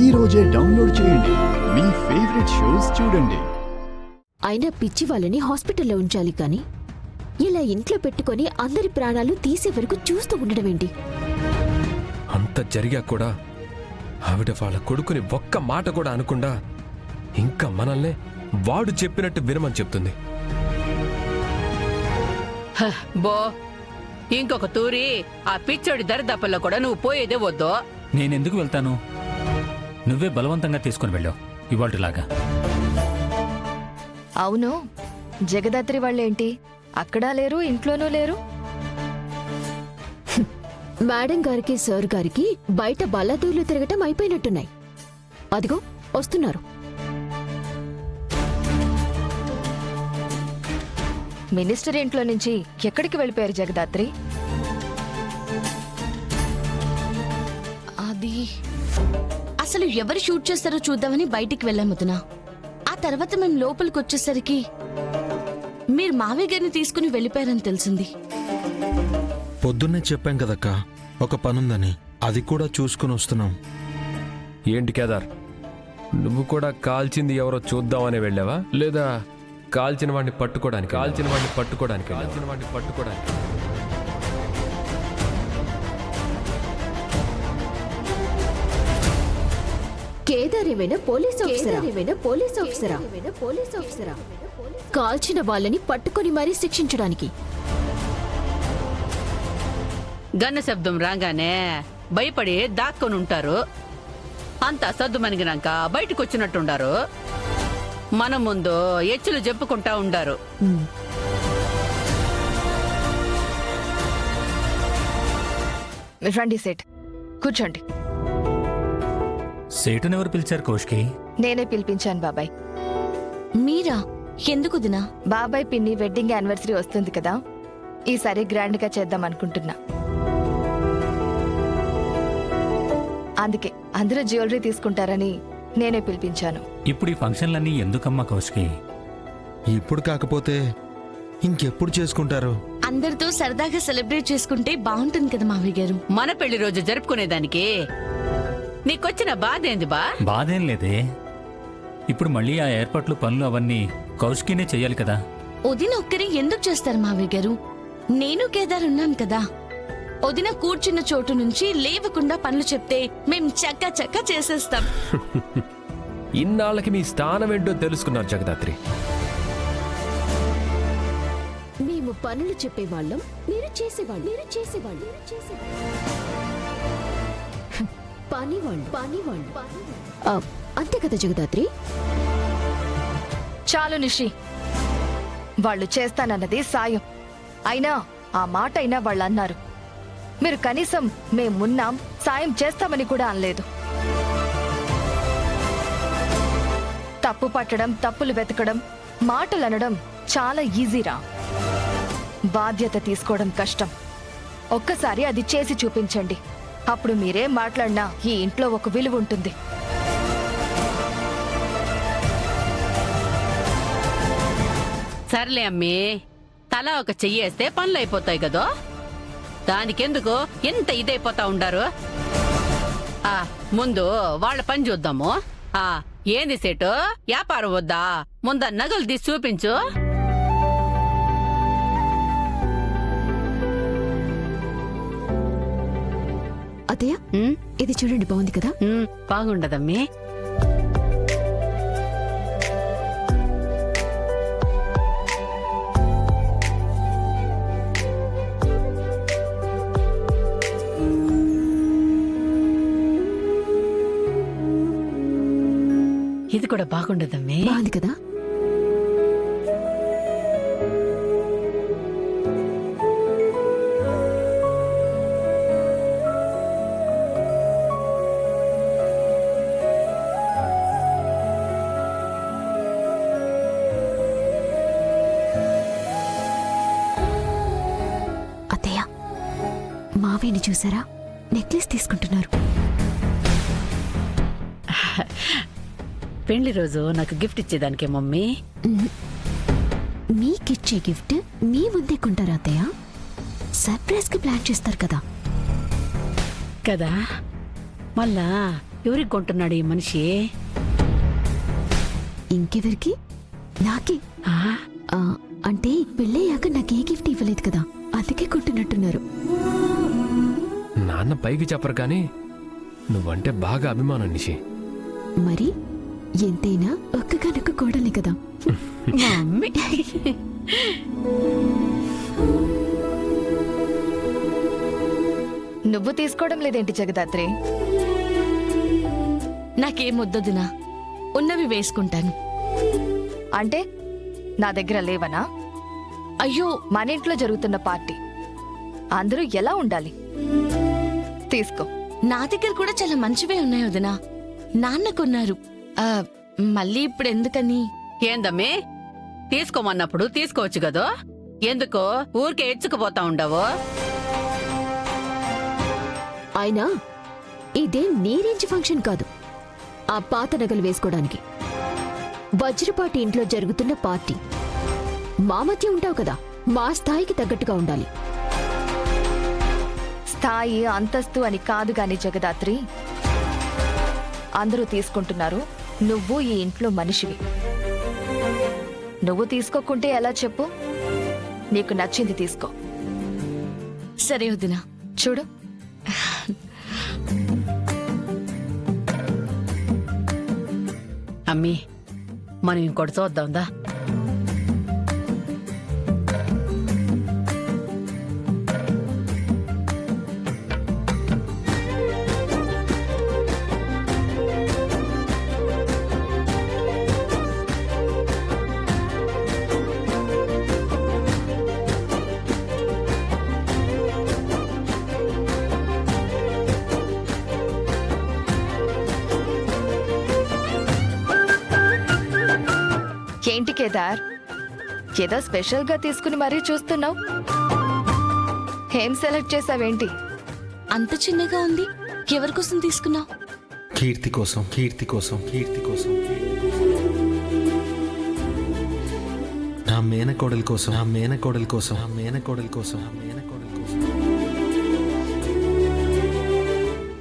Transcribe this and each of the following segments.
ఈ రోజే డౌన్లోడ్ చేయండి. మీ ఫేవరెట్ షోస్ చూడండి. అయినా పిచ్చి వాళ్ళని హాస్పిటల్లో ఉంచాలి కానీ ఇలా ఇంట్లో పెట్టుకొని అందరి ప్రాణాలు తీసే వరకు చూస్తూ ఉండడమేంటి? అంత జరిగా కూడా ఆవిడ వాళ్ళ కొడుకుని ఒక్క మాట కూడా అనకుండా ఇంకా మనల్నే వాడు చెప్పినట్టు వినమని చెప్తుంది. బో ఇంకొక తూరి ఆ పిచ్చోడి దరిదాపల్లో కూడా నువ్వు పోయేదే వద్దు. నేనెందుకు వెళ్తాను? నువ్వే బలవంతంగా తీసుకుని వెళ్ళావు ఇవాళలాగా. అవును, జగదాత్రి వాళ్ళేంటి అక్కడా లేరు, ఇంట్లోనూ లేరు? మేడం గారికి సార్ గారికి బయట బల్లదూర్లు తిరగటం అయిపోయినట్టున్నాయి. అదిగో వస్తున్నారు. మినిస్టర్ ఇంట్లో నుంచి ఎక్కడికి వెళ్ళిపోయారు జగదాత్రి? అది అసలు ఎవరు షూట్ చేస్తారో చూద్దామని బయటికి వెళ్ళాముతున్నా. ఆ తర్వాత మేము లోపలికి వచ్చేసరికి మీరు మావయ్య గారిని తీసుకుని వెళ్ళిపోయారని తెలిసింది. పొద్దున్నే చెప్పాం కదక్క ఒక పనుందని, అది కూడా చూసుకుని వస్తున్నాం. ఏంటి కేదార్, నువ్వు కూడా కాల్చింది ఎవరో చూద్దామని వెళ్ళావా, లేదా కాల్చిన వాడిని పట్టుకోవడానికి? కేదార్ ఏమైనా పోలీస్ ఆఫీసరా? కాల్చిన వాళ్ళని పట్టుకొని మరీ శిక్షించడానికి. గన్న శబ్దం రాగానే భయపడి దాక్కొని ఉంటారు. అంతా సద్దు మనిగినాక బయటకు వచ్చినట్టుండారు. మన ముందు ఎచ్చులు చెప్పుకుంటా ఉండారు. రండి సేట్, కూర్చోండి. సేటునెవరు పిలిచారు కౌష్కి? నేనే పిలిపించాను బాబాయ్. మీరా? ఎందుకు దినా? బాబాయ్ పిన్ని వెడ్డింగ్ యానివర్సరీ వస్తుంది కదా, ఈసారి గ్రాండ్ గా చేద్దాం అనుకుంటున్నా. అందుకే అందరూ జ్యువెలరీ తీసుకుంటారని నేనే పిలిపించాను. ఇప్పుడు ఈ ఫంక్షన్లన్నీ ఎందుకమ్మా కౌష్కి? ఇప్పుడు కాకపోతే ఇంకెప్పుడు చేసుకుంటారు? అందరితో సరదాగా సెలబ్రేట్ చేసుకుంటే బాగుంటుంది కదా మావయ్య గారు. మన పెళ్లి రోజు జరుపుకునేదానికి నీకొచ్చిన బాధ ఏంది బా? బాధేం లేదే. ఇప్పుడు మళ్ళీ ఆ ఏర్పాట్లు పనులు అవన్నీ కౌష్కినే చెయ్యాలి కదా. వదిన ఒక్కరే ఎందుకు చేస్తారు మావయ్య గారు? నేను కేదార్ ఉన్నాం కదా. వదిన కూర్చున్న చోటు నుంచి లేవకుండా పనులు చెప్తే మేం చక్కా చేసేస్తాం. ఇన్నాళ్ళకి మీ స్థానం ఏంటో తెలుసుకున్నారు జగదాత్రి. మేము పనులు చెప్పేవాళ్ళం, మీరు చేసేవాళ్ళు. పనివాళ్ళు. అంతే కదా జగదాత్రి? చాలు నిషి, వాళ్ళు చేస్తానన్నది సాయం. అయినా ఆ మాట అయినా వాళ్ళు అన్నారు. మీరు కనీసం మేమున్నాం సాయం చేస్తామని కూడా అనలేదు. తప్పు పట్టడం, తప్పులు వెతకడం, మాటలు అనడం చాలా ఈజీరా. బాధ్యత తీసుకోవడం కష్టం. ఒక్కసారి అది చేసి చూపించండి. అప్పుడు మీరేం మాట్లాడినా ఈ ఇంట్లో ఒక విలువ ఉంటుంది. సర్లే అమ్మీ, తల ఒక చెయ్యేస్తే పనులు అయిపోతాయి కదా. దానికెందుకు ఎంత ఇదైపోతా ఉండారు? ముందు వాళ్ళ పని చూద్దాము. ఏంది సేటు, వ్యాపారం వద్దా? ముంద నగలు తీసి చూపించు. అత్తయ్య, ఇది చూడండి, బాగుంది కదా? బాగుండదమ్మీ. ఇది కూడా బాగుండదమ్మీ. బాగుంది కదా? అత్తయ్య, మావేని చూసారా? నెక్లెస్ తీసుకుంటున్నారు. పెళ్లి రోజు నాకు గిఫ్ట్ ఇచ్చేదానికే మమ్మీ. మీకిచ్చే గిఫ్ట్ మీ ముందే కొంటారా అత్తయ్య? సర్ప్రైజ్ కి ప్లాన్ చేస్తారు కదా. కదా, మళ్ళా ఎవరికి కొంటున్నాడు ఈ మనిషి? ఇంకెవరికి? నాకే. ఆ? ఆ, అంటే పెళ్ళయ్యాక నాకే గిఫ్ట్ ఇవ్వలేదు కదా, అందుకే కొంటున్నట్టున్నారు. నాన్న పైకి చెప్పరు కానీ నువ్వంటే బాగా అభిమానం నిషి. మరి ఎంతైనా ఒక్కగానొక్క కోడలే కదా. మా అమ్మి. నువ్వు తీసుకోవడం లేదేంటి జగదాత్రి? నాకేం వద్దొదినా, ఉన్నవి వేసుకుంటాను. అంటే నా దగ్గర లేవనా? అయ్యో, మన ఇంట్లో జరుగుతున్న పార్టీ, అందరూ ఎలా ఉండాలి? తీసుకో. నా దగ్గర కూడా చాలా మంచివే ఉన్నాయి వదినా. నాన్న కొన్నారు. ఆ, మళ్ళీ ఇప్పుడు ఎందుకని? ఏందమ్మి, తీసుకోమన్నప్పుడు తీసుకోవచ్చు కదో, ఎందుకో ఊరికే ఎచ్చుకుపోతా ఉండవు? అయినా ఇదేం నీ రేంజ్ ఫంక్షన్ కాదు. ఆ పాత నగలు వేసుకోవడానికి వజ్రపాటి ఇంట్లో జరుగుతున్న పార్టీ. మా మధ్య ఉంటావు కదా, మా స్థాయికి తగ్గట్టుగా ఉండాలి. స్థాయి అంతస్తు అని కాదు గాని జగదాత్రి, అందరూ తీసుకుంటున్నారు, నువ్వు ఈ ఇంట్లో మనిషివి. నువ్వు తీసుకోకుంటే ఎలా చెప్పు? నీకు నచ్చింది తీసుకో. సరే వదినా. చూడు, అమ్మి, మనం ఇంకోటి చూద్దాందా? ఏంటి కేదార్, ఏదో స్పెషల్ గా తీసుకుని మరీ చూస్తున్నావు? ఏం సెలెక్ట్ చేసావేంటి? అంత చిన్నగా ఉంది, ఎవరి కోసం తీసుకున్నావు? కీర్తి కోసం, కీర్తి కోసం, కీర్తి కోసం, నా మేనకోడలి కోసం, నా మేనకోడలి కోసం, నా మేనకోడలి కోసం, నా మేనకోడలి కోసం.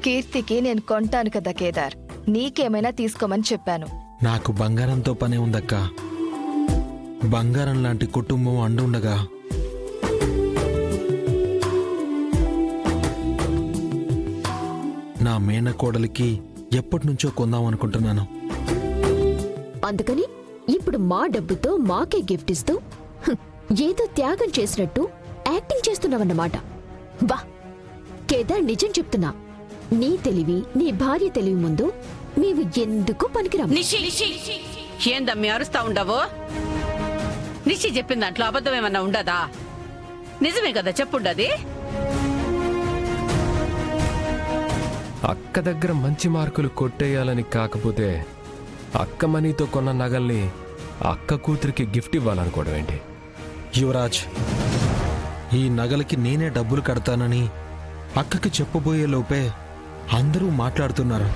కీర్తికి నేను కొంటాను కదా కేదార్, నీకేమైనా తీసుకోమని చెప్పాను. నాకు బంగారంతో పనే ఉందక్క. బంగారం లాంటి కుటుంబం అండుండగా నా మేనకోడలికి ఎప్పటి నుంచో కొందాం అనుకుంటున్నాను. అందుకని ఇప్పుడు మా డబ్బుతో మాకే గిఫ్ట్ ఇస్తూ ఏదో త్యాగం చేసినట్టు యాక్టింగ్ చేస్తున్నావన్నమాట. బా కేదార్, నిజం చెప్తున్నా, నీ తెలివి, నీ భార్య తెలివి ముందు మేము ఎందుకు పనికిరాము. ఏందమ్మి అరుస్తా ఉండవు? నిషి చెప్పిన దాంట్లో అబద్ధం ఏమన్నా ఉండదా? నిజమే కదా చెప్పుండది. అక్క దగ్గర మంచి మార్కులు కొట్టేయాలని కాకపోతే అక్క మనీతో కొన్న నగల్ని అక్క కూతురికి గిఫ్ట్ ఇవ్వాలనుకోవడం ఏంటి? యువరాజ్, ఈ నగలకి నేనే డబ్బులు కడతానని అక్కకి చెప్పబోయే లోపే అందరూ మాట్లాడుతున్నారు.